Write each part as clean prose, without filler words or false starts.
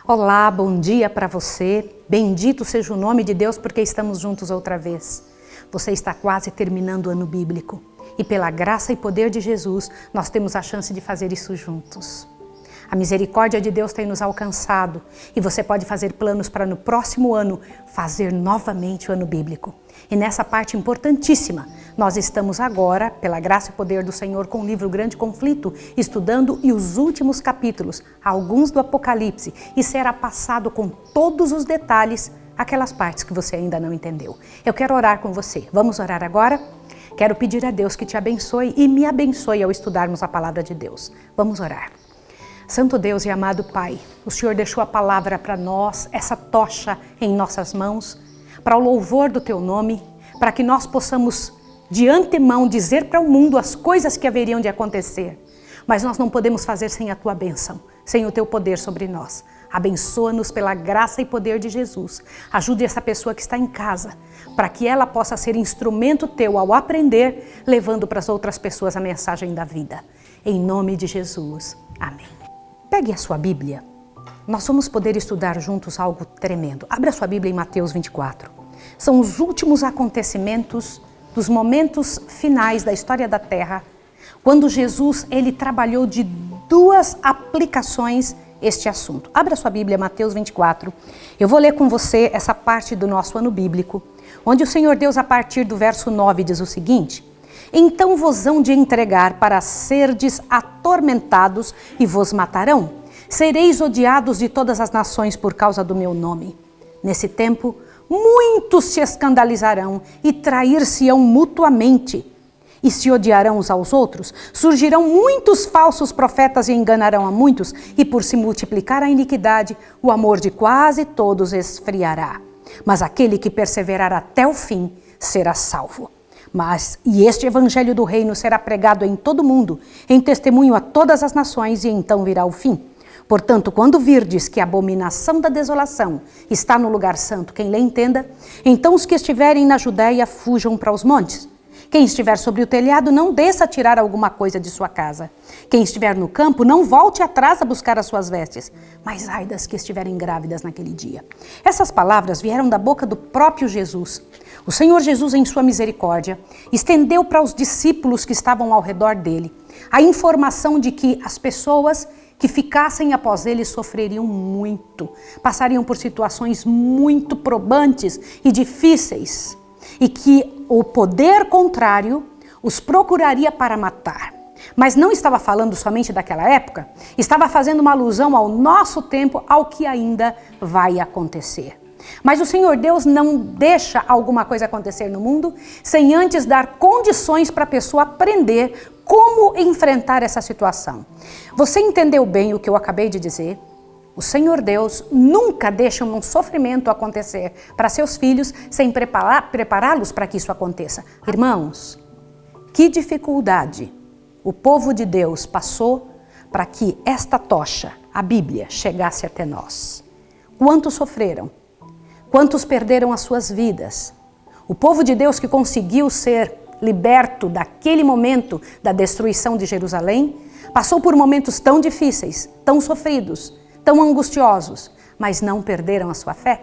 Olá, bom dia para você. Bendito seja o nome de Deus porque estamos juntos outra vez. Você está quase terminando o ano bíblico e pela graça e poder de Jesus nós temos a chance de fazer isso juntos. A misericórdia de Deus tem nos alcançado e você pode fazer planos para no próximo ano fazer novamente o ano bíblico. E nessa parte importantíssima, nós estamos agora, pela graça e poder do Senhor, com o livro Grande Conflito, estudando e os últimos capítulos, alguns do Apocalipse, e será passado com todos os detalhes aquelas partes que você ainda não entendeu. Eu quero orar com você. Vamos orar agora? Quero pedir a Deus que te abençoe e me abençoe ao estudarmos a palavra de Deus. Vamos orar. Santo Deus e amado Pai, o Senhor deixou a palavra para nós, essa tocha em nossas mãos, para o louvor do Teu nome, para que nós possamos de antemão dizer para o mundo as coisas que haveriam de acontecer. Mas nós não podemos fazer sem a Tua bênção, sem o Teu poder sobre nós. Abençoa-nos pela graça e poder de Jesus. Ajude essa pessoa que está em casa, para que ela possa ser instrumento Teu ao aprender, levando para as outras pessoas a mensagem da vida. Em nome de Jesus. Amém. Pegue a sua Bíblia. Nós vamos poder estudar juntos algo tremendo. Abra a sua Bíblia em Mateus 24. São os últimos acontecimentos dos momentos finais da história da Terra, quando Jesus ele trabalhou de duas aplicações este assunto. Abra a sua Bíblia, Mateus 24. Eu vou ler com você essa parte do nosso ano bíblico, onde o Senhor Deus, a partir do verso 9, diz o seguinte: então vos hão de entregar para serdes atormentados e vos matarão. Sereis odiados de todas as nações por causa do meu nome. Nesse tempo, muitos se escandalizarão e trair-se-ão mutuamente. E se odiarão uns aos outros, surgirão muitos falsos profetas e enganarão a muitos, e por se multiplicar a iniquidade, o amor de quase todos esfriará. Mas aquele que perseverar até o fim será salvo. E este evangelho do reino será pregado em todo o mundo, em testemunho a todas as nações, e então virá o fim. Portanto, quando virdes que a abominação da desolação está no lugar santo, quem lê entenda, então os que estiverem na Judéia fujam para os montes. Quem estiver sobre o telhado não desça a tirar alguma coisa de sua casa. Quem estiver no campo não volte atrás a buscar as suas vestes. Mas ai das que estiverem grávidas naquele dia. Essas palavras vieram da boca do próprio Jesus. O Senhor Jesus, em sua misericórdia, estendeu para os discípulos que estavam ao redor dele a informação de que as pessoas que ficassem após ele sofreriam muito, passariam por situações muito probantes e difíceis, e que o poder contrário os procuraria para matar. Mas não estava falando somente daquela época, estava fazendo uma alusão ao nosso tempo, ao que ainda vai acontecer. Mas o Senhor Deus não deixa alguma coisa acontecer no mundo sem antes dar condições para a pessoa aprender como enfrentar essa situação. Você entendeu bem o que eu acabei de dizer? O Senhor Deus nunca deixa um sofrimento acontecer para seus filhos sem prepará-los para que isso aconteça. Irmãos, que dificuldade o povo de Deus passou para que esta tocha, a Bíblia, chegasse até nós. Quantos sofreram? Quantos perderam as suas vidas? O povo de Deus que conseguiu ser liberto daquele momento da destruição de Jerusalém, passou por momentos tão difíceis, tão sofridos, tão angustiosos, mas não perderam a sua fé.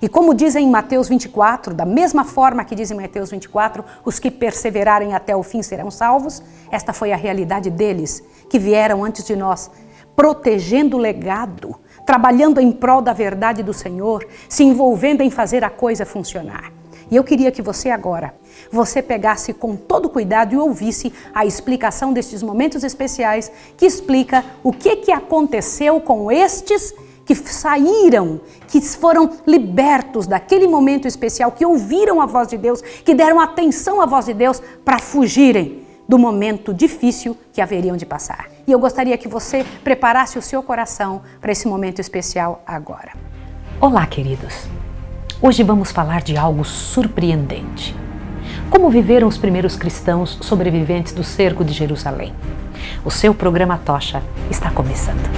E como dizem em Mateus 24, da mesma forma que dizem em Mateus 24, os que perseverarem até o fim serão salvos, esta foi a realidade deles, que vieram antes de nós, protegendo o legado, trabalhando em prol da verdade do Senhor, se envolvendo em fazer a coisa funcionar. E eu queria que você agora, você pegasse com todo cuidado e ouvisse a explicação destes momentos especiais que explica o que aconteceu com estes que saíram, que foram libertos daquele momento especial, que ouviram a voz de Deus, que deram atenção à voz de Deus para fugirem do momento difícil que haveriam de passar. E eu gostaria que você preparasse o seu coração para esse momento especial agora. Olá, queridos! Hoje vamos falar de algo surpreendente. Como viveram os primeiros cristãos sobreviventes do cerco de Jerusalém? O seu programa Tocha está começando.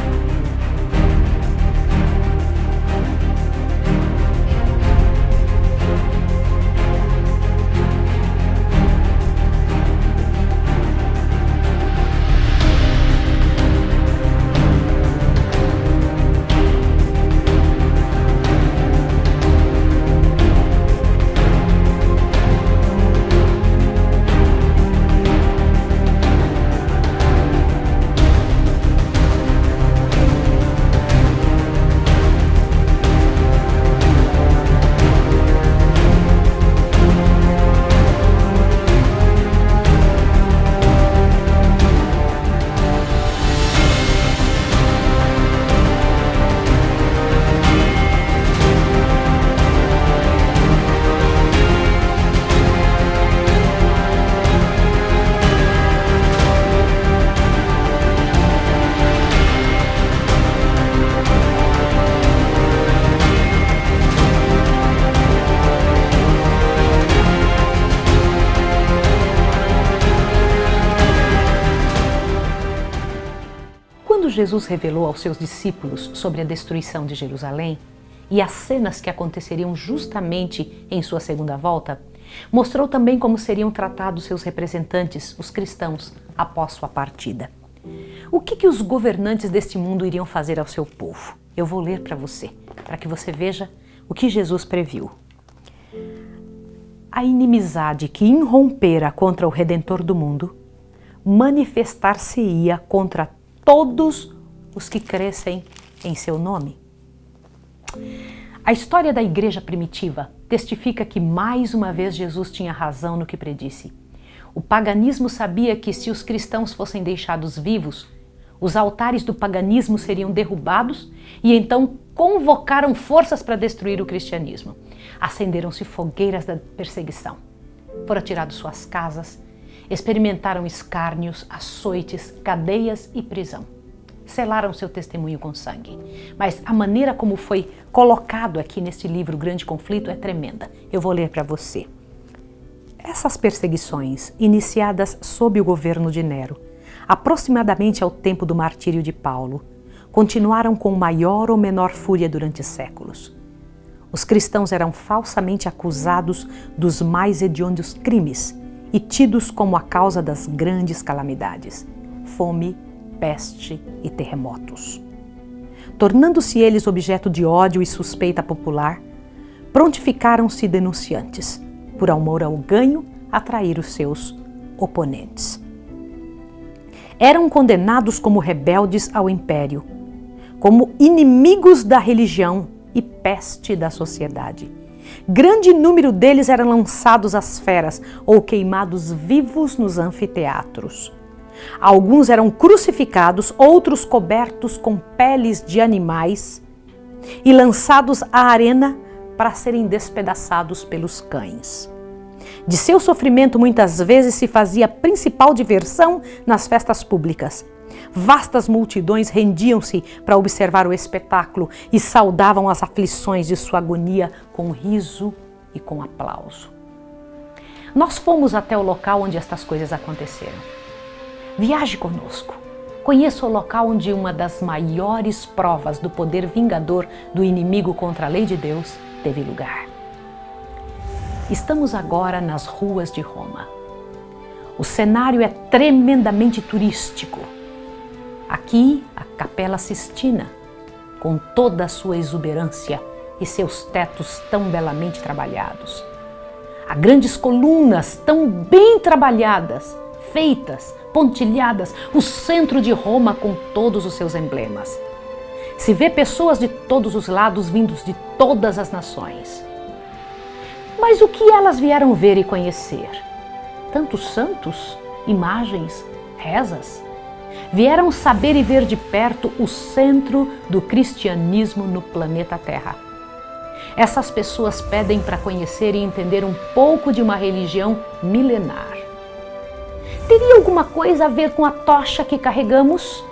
Jesus revelou aos seus discípulos sobre a destruição de Jerusalém e as cenas que aconteceriam justamente em sua segunda volta, mostrou também como seriam tratados seus representantes, os cristãos, após sua partida. O que os governantes deste mundo iriam fazer ao seu povo? Eu vou ler para você, para que você veja o que Jesus previu. A inimizade que irrompera contra o Redentor do mundo manifestar-se-ia contra todos os que crescem em seu nome. A história da igreja primitiva testifica que mais uma vez Jesus tinha razão no que predisse. O paganismo sabia que se os cristãos fossem deixados vivos, os altares do paganismo seriam derrubados e então convocaram forças para destruir o cristianismo. Acenderam-se fogueiras da perseguição. Foram tiradas suas casas, experimentaram escárnios, açoites, cadeias e prisão. Selaram seu testemunho com sangue. Mas a maneira como foi colocado aqui neste livro, O Grande Conflito, é tremenda. Eu vou ler para você. Essas perseguições, iniciadas sob o governo de Nero, aproximadamente ao tempo do martírio de Paulo, continuaram com maior ou menor fúria durante séculos. Os cristãos eram falsamente acusados dos mais hediondos crimes e tidos como a causa das grandes calamidades, fome, peste e terremotos. Tornando-se eles objeto de ódio e suspeita popular, prontificaram-se denunciantes, por amor ao ganho, atrair os seus oponentes. Eram condenados como rebeldes ao império, como inimigos da religião e peste da sociedade. Grande número deles eram lançados às feras ou queimados vivos nos anfiteatros. Alguns eram crucificados, outros cobertos com peles de animais e lançados à arena para serem despedaçados pelos cães. De seu sofrimento muitas vezes se fazia a principal diversão nas festas públicas. Vastas multidões rendiam-se para observar o espetáculo e saudavam as aflições de sua agonia com riso e com aplauso. Nós fomos até o local onde estas coisas aconteceram. Viaje conosco. Conheça o local onde uma das maiores provas do poder vingador do inimigo contra a lei de Deus teve lugar. Estamos agora nas ruas de Roma. O cenário é tremendamente turístico. Aqui, a Capela Sistina, com toda a sua exuberância e seus tetos tão belamente trabalhados. Há grandes colunas tão bem trabalhadas, feitas, pontilhadas, o centro de Roma com todos os seus emblemas. Se vê pessoas de todos os lados vindos de todas as nações. Mas o que elas vieram ver e conhecer? Tantos santos, imagens, rezas. Vieram saber e ver de perto o centro do cristianismo no planeta Terra. Essas pessoas pedem para conhecer e entender um pouco de uma religião milenar. Teria alguma coisa a ver com a tocha que carregamos?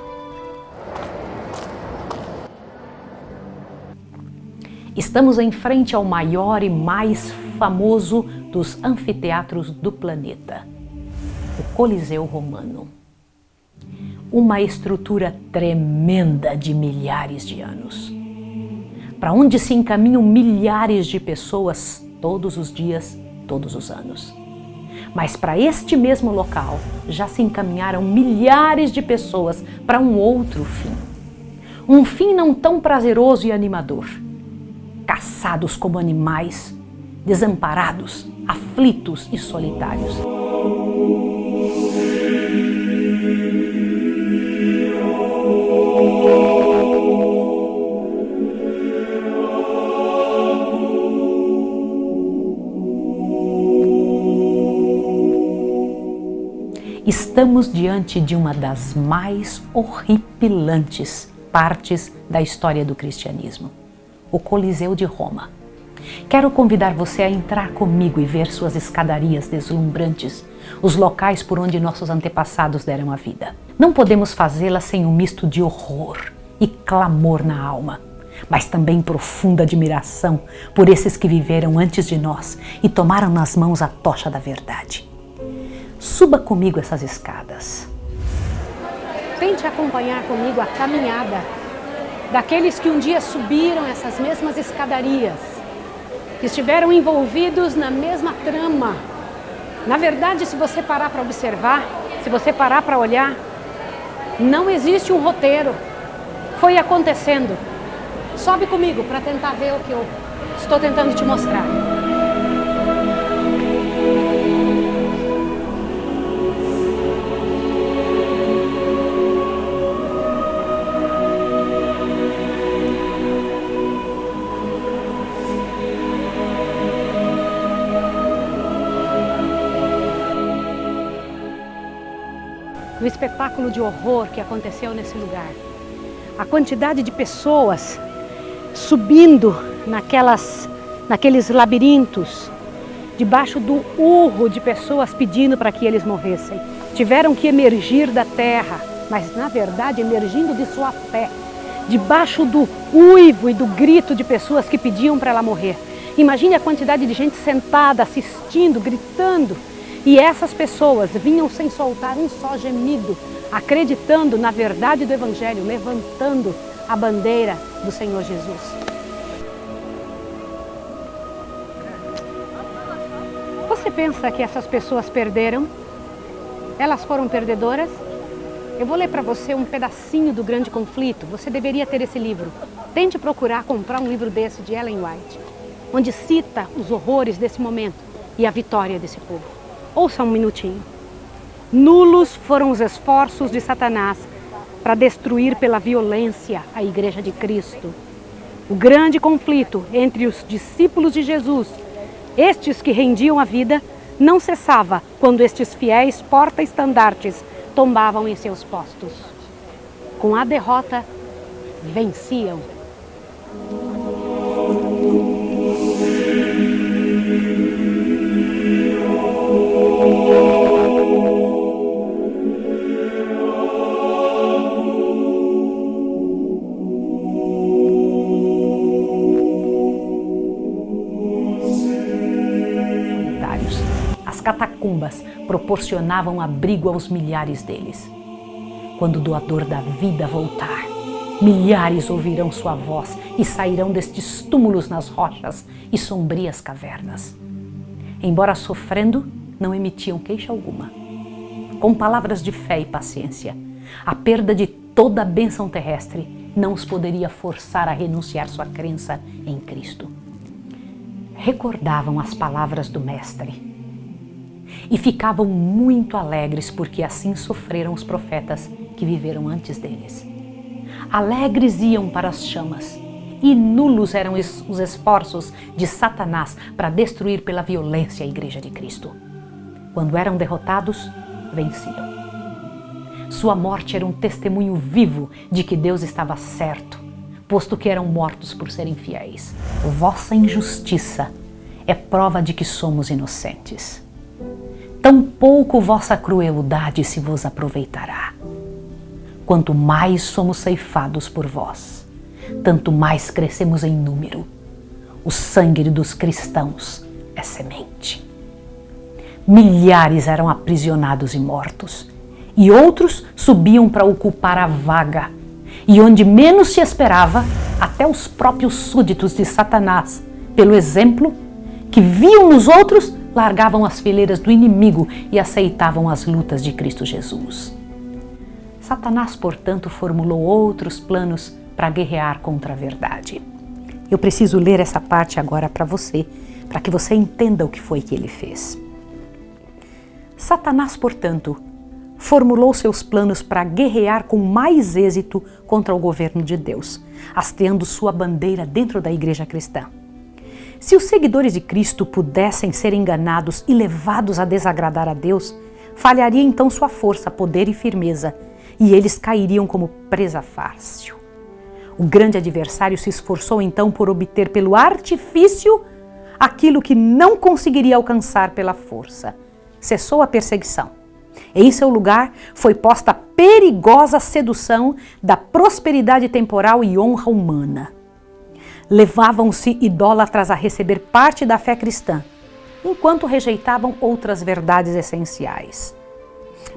Estamos em frente ao maior e mais famoso dos anfiteatros do planeta, o Coliseu Romano. Uma estrutura tremenda de milhares de anos, para onde se encaminham milhares de pessoas todos os dias, todos os anos. Mas para este mesmo local já se encaminharam milhares de pessoas para um outro fim. Um fim não tão prazeroso e animador. Caçados como animais, desamparados, aflitos e solitários. Estamos diante de uma das mais horripilantes partes da história do cristianismo, o Coliseu de Roma. Quero convidar você a entrar comigo e ver suas escadarias deslumbrantes, os locais por onde nossos antepassados deram a vida. Não podemos fazê-la sem um misto de horror e clamor na alma, mas também profunda admiração por esses que viveram antes de nós e tomaram nas mãos a tocha da verdade. Suba comigo essas escadas. Tente acompanhar comigo a caminhada daqueles que um dia subiram essas mesmas escadarias, que estiveram envolvidos na mesma trama. Na verdade, se você parar para observar, se você parar para olhar, não existe um roteiro. Foi acontecendo. Sobe comigo para tentar ver o que eu estou tentando te mostrar. O espetáculo de horror que aconteceu nesse lugar. A quantidade de pessoas subindo naqueles labirintos, debaixo do urro de pessoas pedindo para que eles morressem. Tiveram que emergir da terra, mas na verdade emergindo de sua fé, debaixo do uivo e do grito de pessoas que pediam para ela morrer. Imagine a quantidade de gente sentada, assistindo, gritando. E essas pessoas vinham sem soltar um só gemido, acreditando na verdade do Evangelho, levantando a bandeira do Senhor Jesus. Você pensa que essas pessoas perderam? Elas foram perdedoras? Eu vou ler para você um pedacinho do Grande Conflito. Você deveria ter esse livro. Tente procurar comprar um livro desse de Ellen White, onde cita os horrores desse momento e a vitória desse povo. Ouça um minutinho. Nulos foram os esforços de Satanás para destruir pela violência a Igreja de Cristo. O grande conflito entre os discípulos de Jesus, estes que rendiam a vida, não cessava quando estes fiéis porta-estandartes tombavam em seus postos. Com a derrota, venciam. As catacumbas proporcionavam abrigo aos milhares deles. Quando o doador da vida voltar, milhares ouvirão sua voz e sairão destes túmulos nas rochas e sombrias cavernas. Embora sofrendo, não emitiam queixa alguma. Com palavras de fé e paciência, a perda de toda a bênção terrestre não os poderia forçar a renunciar sua crença em Cristo. Recordavam as palavras do Mestre e ficavam muito alegres porque assim sofreram os profetas que viveram antes deles. Alegres iam para as chamas e nulos eram os esforços de Satanás para destruir pela violência a Igreja de Cristo. Quando eram derrotados, venciam. Sua morte era um testemunho vivo de que Deus estava certo, posto que eram mortos por serem fiéis. Vossa injustiça é prova de que somos inocentes. Tampouco vossa crueldade se vos aproveitará. Quanto mais somos ceifados por vós, tanto mais crescemos em número. O sangue dos cristãos é semente. Milhares eram aprisionados e mortos, e outros subiam para ocupar a vaga. E onde menos se esperava, até os próprios súditos de Satanás, pelo exemplo que viam nos outros, largavam as fileiras do inimigo e aceitavam as lutas de Cristo Jesus. Satanás, portanto, formulou outros planos para guerrear contra a verdade. Eu preciso ler essa parte agora para você, para que você entenda o que foi que ele fez. Satanás, portanto, formulou seus planos para guerrear com mais êxito contra o governo de Deus, hasteando sua bandeira dentro da igreja cristã. Se os seguidores de Cristo pudessem ser enganados e levados a desagradar a Deus, falharia então sua força, poder e firmeza, e eles cairiam como presa fácil. O grande adversário se esforçou então por obter pelo artifício aquilo que não conseguiria alcançar pela força. Cessou a perseguição. Em seu lugar foi posta a perigosa sedução da prosperidade temporal e honra humana. Levavam-se idólatras a receber parte da fé cristã, enquanto rejeitavam outras verdades essenciais.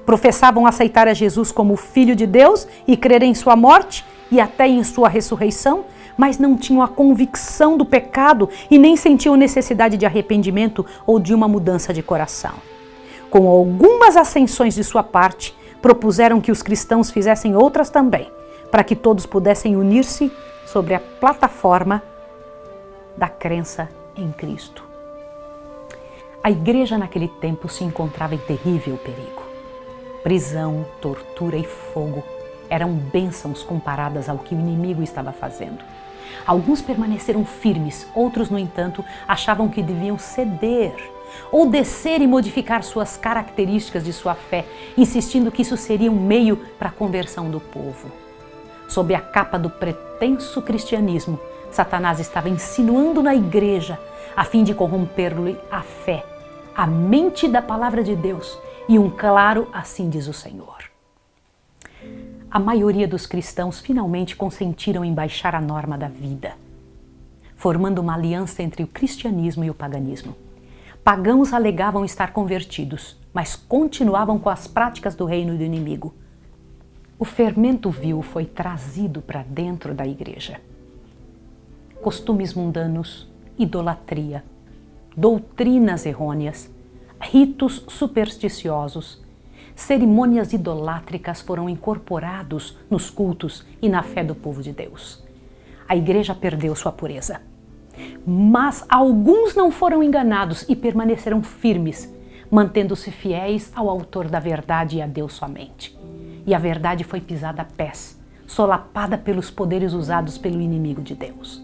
Professavam aceitar a Jesus como o Filho de Deus e crer em sua morte e até em sua ressurreição, mas não tinham a convicção do pecado e nem sentiam necessidade de arrependimento ou de uma mudança de coração. Com algumas ascensões de sua parte, propuseram que os cristãos fizessem outras também, para que todos pudessem unir-se sobre a plataforma da crença em Cristo. A igreja naquele tempo se encontrava em terrível perigo. Prisão, tortura e fogo eram bênçãos comparadas ao que o inimigo estava fazendo. Alguns permaneceram firmes, outros, no entanto, achavam que deviam ceder ou descer e modificar suas características de sua fé, insistindo que isso seria um meio para a conversão do povo. Sob a capa do pretenso cristianismo, Satanás estava insinuando na igreja a fim de corromper-lhe a fé, a mente da palavra de Deus e um claro assim diz o Senhor. A maioria dos cristãos finalmente consentiram em baixar a norma da vida, formando uma aliança entre o cristianismo e o paganismo. Pagãos alegavam estar convertidos, mas continuavam com as práticas do reino do inimigo. O fermento vil foi trazido para dentro da igreja. Costumes mundanos, idolatria, doutrinas errôneas, ritos supersticiosos, cerimônias idolátricas foram incorporados nos cultos e na fé do povo de Deus. A igreja perdeu sua pureza. Mas alguns não foram enganados e permaneceram firmes, mantendo-se fiéis ao autor da verdade e a Deus somente. E a verdade foi pisada a pés, solapada pelos poderes usados pelo inimigo de Deus.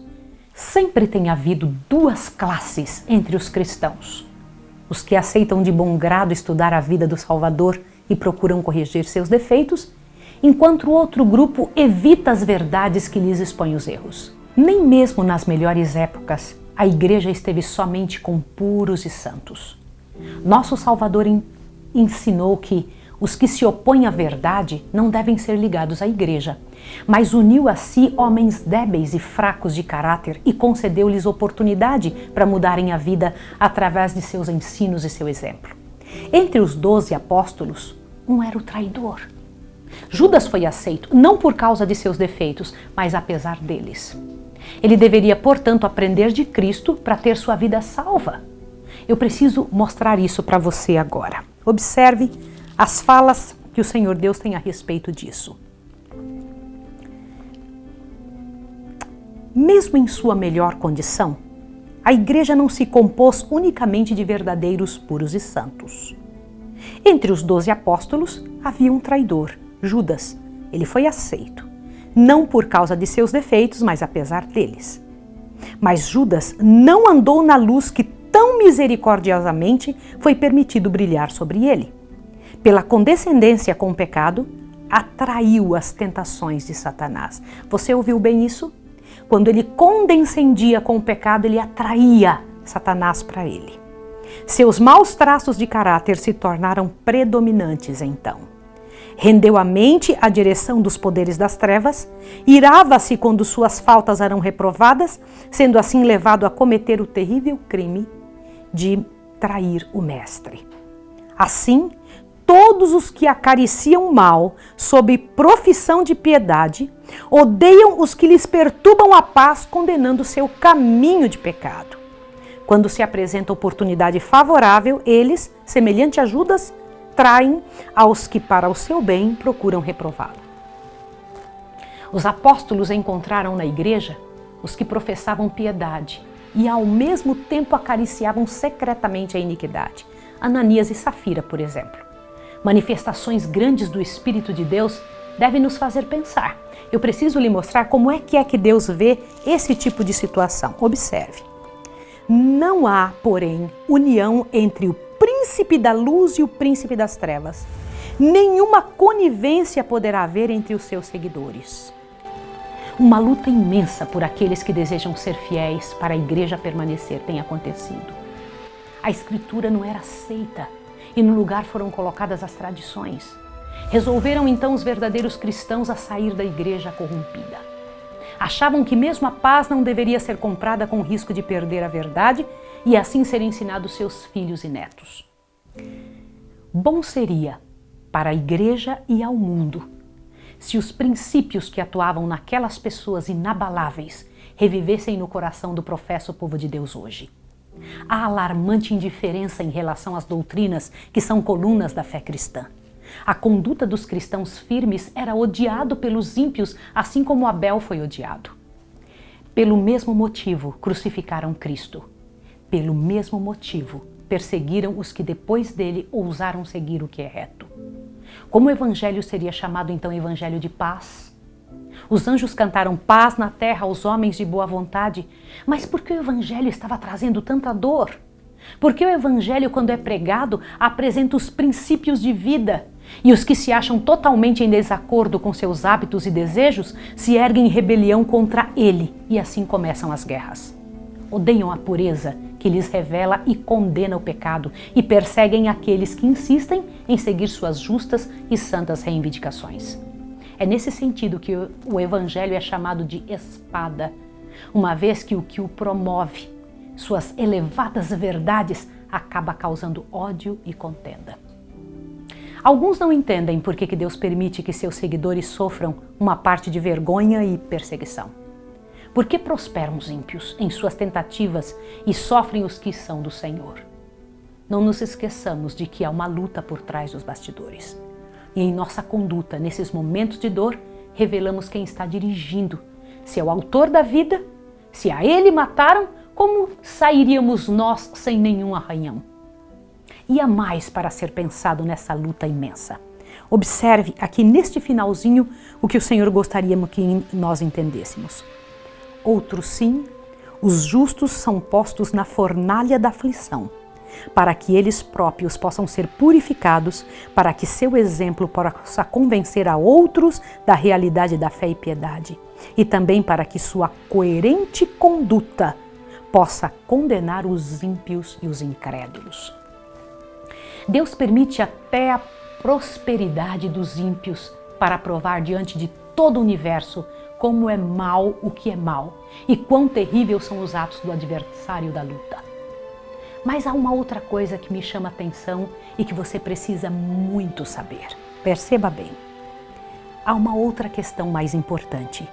Sempre tem havido duas classes entre os cristãos: os que aceitam de bom grado estudar a vida do Salvador e procuram corrigir seus defeitos, enquanto o outro grupo evita as verdades que lhes expõem os erros. Nem mesmo nas melhores épocas, a igreja esteve somente com puros e santos. Nosso Salvador ensinou que os que se opõem à verdade não devem ser ligados à igreja, mas uniu a si homens débeis e fracos de caráter e concedeu-lhes oportunidade para mudarem a vida através de seus ensinos e seu exemplo. Entre os 12 apóstolos, um era o traidor. Judas foi aceito não por causa de seus defeitos, mas apesar deles. Ele deveria, portanto, aprender de Cristo para ter sua vida salva. Eu preciso mostrar isso para você agora. Observe as falas que o Senhor Deus tem a respeito disso. Mesmo em sua melhor condição, a igreja não se compôs unicamente de verdadeiros puros e santos. Entre os 12 apóstolos havia um traidor, Judas. Ele foi aceito, não por causa de seus defeitos, mas apesar deles. Mas Judas não andou na luz que tão misericordiosamente foi permitido brilhar sobre ele. Pela condescendência com o pecado, atraiu as tentações de Satanás. Você ouviu bem isso? Quando ele condescendia com o pecado, ele atraía Satanás para ele. Seus maus traços de caráter se tornaram predominantes então. Rendeu a mente à direção dos poderes das trevas, irava-se quando suas faltas eram reprovadas, sendo assim levado a cometer o terrível crime de trair o mestre. Assim, todos os que acariciam o mal sob profissão de piedade, odeiam os que lhes perturbam a paz, condenando seu caminho de pecado. Quando se apresenta oportunidade favorável, eles, semelhante a Judas, traem aos que para o seu bem procuram reprová-lo. Os apóstolos encontraram na igreja os que professavam piedade e ao mesmo tempo acariciavam secretamente a iniquidade. Ananias e Safira, por exemplo. Manifestações grandes do Espírito de Deus devem nos fazer pensar. Eu preciso lhe mostrar como é que Deus vê esse tipo de situação. Observe. Não há, porém, união entre o príncipe da luz e o príncipe das trevas. Nenhuma conivência poderá haver entre os seus seguidores. Uma luta imensa por aqueles que desejam ser fiéis para a igreja permanecer tem acontecido. A Escritura não era aceita e no lugar foram colocadas as tradições. Resolveram então os verdadeiros cristãos a sair da igreja corrompida. Achavam que mesmo a paz não deveria ser comprada com o risco de perder a verdade e assim ser ensinados seus filhos e netos. Bom seria para a igreja e ao mundo. Se os princípios que atuavam naquelas pessoas inabaláveis revivessem no coração do professo povo de Deus hoje. A alarmante indiferença em relação às doutrinas que são colunas da fé cristã. A conduta dos cristãos firmes era odiado pelos ímpios, assim como Abel foi odiado. Pelo mesmo motivo, crucificaram Cristo. Pelo mesmo motivo, perseguiram os que depois dele ousaram seguir o que é reto. Como o evangelho seria chamado então evangelho de paz? Os anjos cantaram paz na terra aos homens de boa vontade, mas por que o evangelho estava trazendo tanta dor? Porque o evangelho, quando é pregado, apresenta os princípios de vida, e os que se acham totalmente em desacordo com seus hábitos e desejos se erguem em rebelião contra ele, e assim começam as guerras. Odeiam a pureza que lhes revela e condena o pecado e perseguem aqueles que insistem em seguir suas justas e santas reivindicações. É nesse sentido que o evangelho é chamado de espada, uma vez que o promove, suas elevadas verdades, acaba causando ódio e contenda. Alguns não entendem por que Deus permite que seus seguidores sofram uma parte de vergonha e perseguição. Por que prosperam os ímpios em suas tentativas e sofrem os que são do Senhor? Não nos esqueçamos de que há uma luta por trás dos bastidores. E em nossa conduta, nesses momentos de dor, revelamos quem está dirigindo. Se é o autor da vida, se a ele mataram, como sairíamos nós sem nenhum arranhão? E há mais para ser pensado nessa luta imensa. Observe aqui neste finalzinho o que o Senhor gostaria que nós entendêssemos. Outros sim, os justos são postos na fornalha da aflição, para que eles próprios possam ser purificados, para que seu exemplo possa convencer a outros da realidade da fé e piedade, e também para que sua coerente conduta possa condenar os ímpios e os incrédulos. Deus permite até a prosperidade dos ímpios para provar diante de todo o universo como é mal o que é mal e quão terríveis são os atos do adversário da luta. Mas há uma outra coisa que me chama a atenção e que você precisa muito saber. Perceba bem. Há uma outra questão mais importante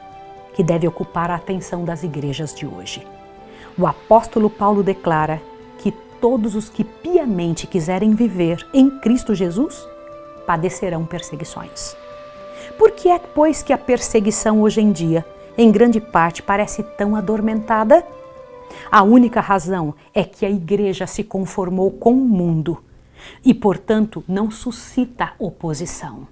que deve ocupar a atenção das igrejas de hoje. O apóstolo Paulo declara que todos os que piamente quiserem viver em Cristo Jesus padecerão perseguições. Por que é, pois, que a perseguição hoje em dia, em grande parte, parece tão adormentada? A única razão é que a igreja se conformou com o mundo e, portanto, não suscita oposição.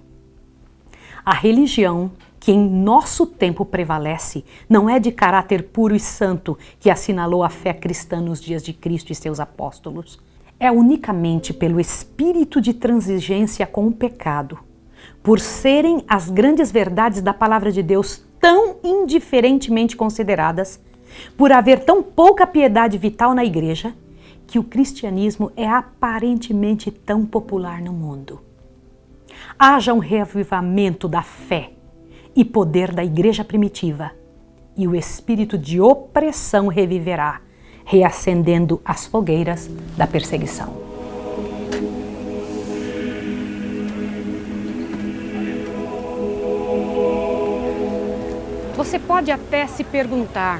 A religião que em nosso tempo prevalece não é de caráter puro e santo que assinalou a fé cristã nos dias de Cristo e seus apóstolos. É unicamente pelo espírito de transigência com o pecado, por serem as grandes verdades da palavra de Deus tão indiferentemente consideradas, por haver tão pouca piedade vital na igreja, que o cristianismo é aparentemente tão popular no mundo. Haja um reavivamento da fé e poder da igreja primitiva, e o espírito de opressão reviverá, reacendendo as fogueiras da perseguição. Você pode até se perguntar,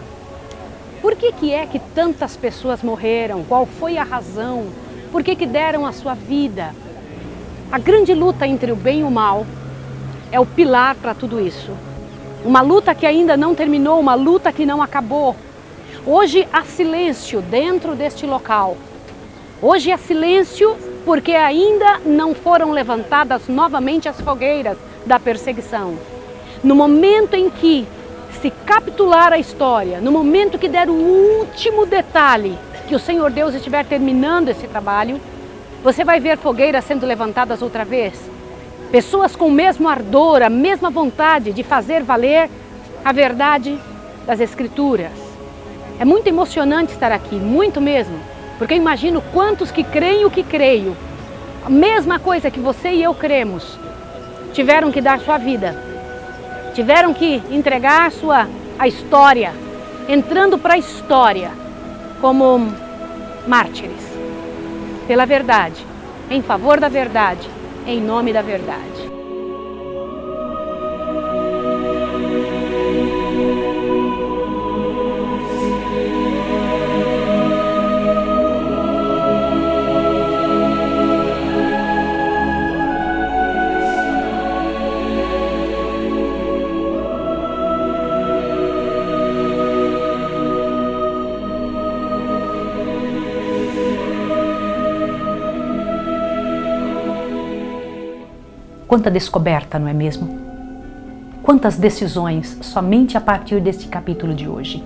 por que é que tantas pessoas morreram? Qual foi a razão? Por que deram a sua vida? A grande luta entre o bem e o mal é o pilar para tudo isso. Uma luta que ainda não terminou, uma luta que não acabou. Hoje há silêncio dentro deste local. Hoje há silêncio porque ainda não foram levantadas novamente as fogueiras da perseguição. No momento em que se capitular a história, no momento que der o último detalhe, que o Senhor Deus estiver terminando esse trabalho, você vai ver fogueiras sendo levantadas outra vez. Pessoas com o mesmo ardor, a mesma vontade de fazer valer a verdade das Escrituras. É muito emocionante estar aqui, muito mesmo, porque eu imagino quantos que creem o que creio, a mesma coisa que você e eu cremos, tiveram que dar sua vida. Tiveram que entregar a história, entrando para a história como mártires, pela verdade, em favor da verdade, em nome da verdade. Quanta descoberta, não é mesmo? Quantas decisões somente a partir deste capítulo de hoje.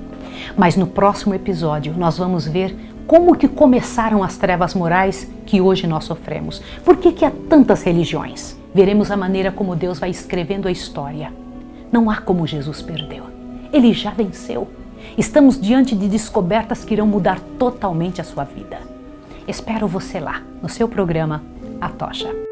Mas no próximo episódio nós vamos ver como que começaram as trevas morais que hoje nós sofremos. Por que há tantas religiões? Veremos a maneira como Deus vai escrevendo a história. Não há como Jesus perdeu. Ele já venceu. Estamos diante de descobertas que irão mudar totalmente a sua vida. Espero você lá, no seu programa A Tocha.